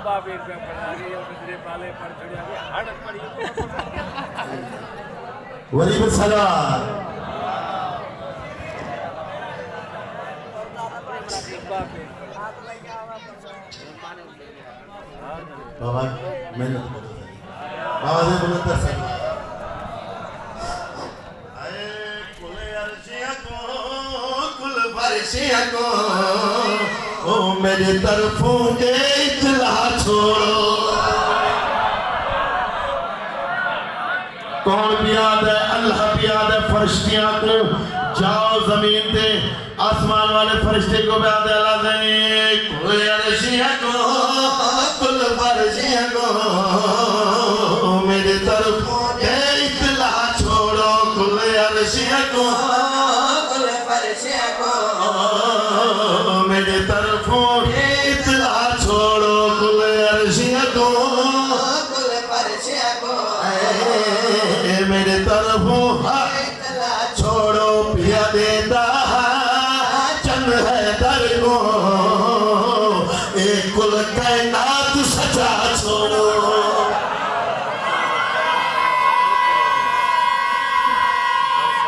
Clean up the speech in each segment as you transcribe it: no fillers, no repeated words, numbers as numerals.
बाबे पे पड़ा गई और दूसरे पाले पर चढ़ा गया हड़ पड़ी वली सलाम बाबा मेहनत करो बाबा से बोलता सर आए कुल अर्शिया को कुल फरशिया को ओ मेरी तरफों के इतला छोड़ो कौन बियाद है अल्लाह बियाद है फरिश्तियां को जाओ जमीन पे आसमान वाले फरिश्ते को बियाद है अल्लाह से कुल अर्शिया को कुल फरशिया को मेरी तरफों के इतला छोड़ो कुल अर्शिया को कुल फरशिया को मेरी तरफों के इतला छोड़ो कुल अर्शिया को कुल फरशिया को मेरे तरफों इतला छोड़ो पिया देता चंद है दर को एक कुल कायनात सजा छोड़ो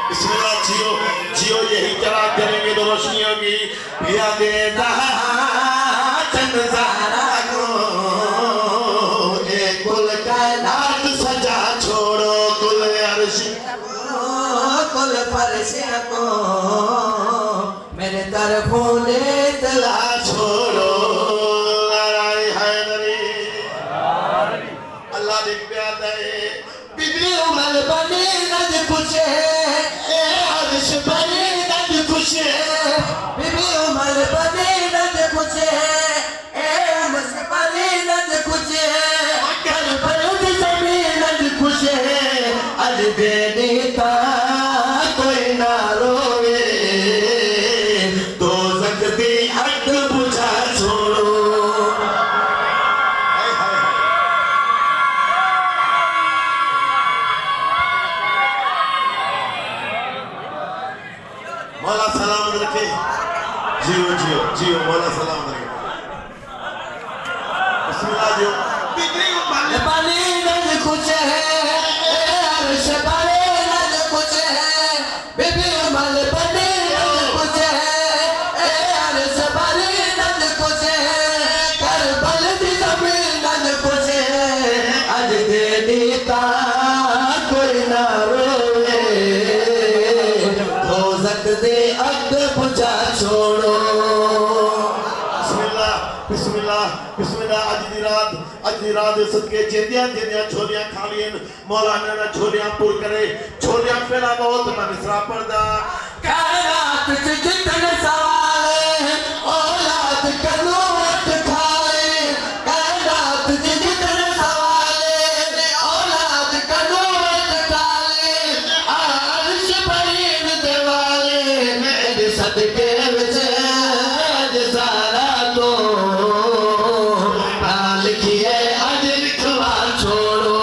बिस्मिल्लाह जियो जियो यही चला करेंगे तो रोशनियों की पिया देता चंद ज़हरा को एक कुल कायनात सजा छोड़ो कुल अर्श कुल फरशिया को मेरे तरफों ने तला छोड़ो लड़ाई हैदरी अल्लाह ने प्यार दे बिबी उमर बनी नज खुशे ए अर्श बनी नज खुशे बिबी उमर बनी नज खुशे ए अर्श बनी नज खुशे कर बलद जमीन नज खुशे अज बेनीता कोई ना रोवे तो सकती हक बुझा छोड़ो हाय हाय हाय मौला सलामत रखे जियो जियो जियो मौला सलामत रखे बिस्मिल्लाह जियो बिगड़ी उम्र बनी नज खुशे ए अर्श बनी नज खुशे बिबी उमर बनी नज खुशे ए अर्श बनी नज खुशे कर बलद जमीन नज खुशे अज दे नीता कोई ना रोवे दोज़ख दे अग बुझा छोड़ो बिस्मिल्लाह बिस्मिल्लाह बिस्मिल्लाह अज दी रात सदके जेंदियां जेंदियां छोलियां खालियन मौलाना ने छोलियां पूर करे छोलियां पहला बहुत मैं मिसरा पढ़दा कायनात से जितने सवाल औलाद करो उठ खाए कायनात से जितने सवाल औलाद करो उठ खाए अर्श बरीन देवाले मेरे सदके विच अज सारा तो लिखिए अज लिखवा छोड़ो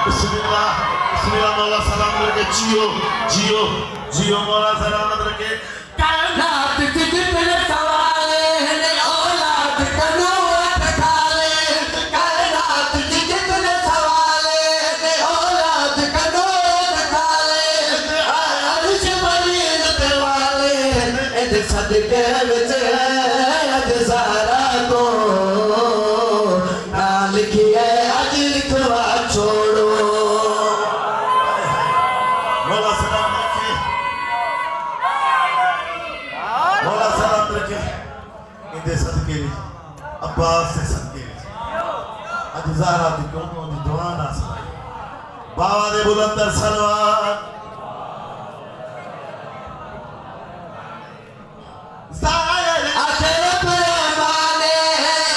बिस्मिल्लाह बिस्मिल्लाह मौला सलामत रखे जियो जियो जियो मौला सलामत रखे कायनात के जितने सवाल हैं औलाद करो उठ खाले कायनात के जितने सवाल हैं औलाद करो उठ खाले अर्श बरीन देवाले इध सदके विच अज सारा तो ना लिखिए अज लिखवा छोड़ो मौला सलामत रखे मौला सलामत रखे इंदे सदके विच अब्बास से सदके विच अज ज़हरा दी दोनों दी दुआ ना सुनाई बाबा दे बुलंद सलवात ज़ाहिर आखिर पैमाने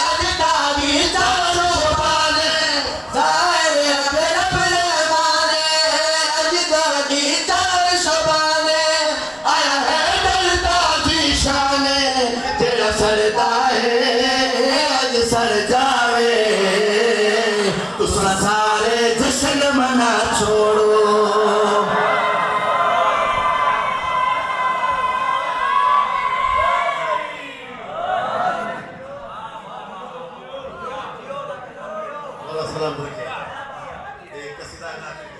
अज तारी चारो पाने ज़ाहिर आखिर पैमाने अज तारी चार शबाने आया है डरता की शाने तेरा सरदा है अज सर जावे तुसा सारे जश्न मना छोड़ो अल्लाह सलाम रखे एक कसीदा गा के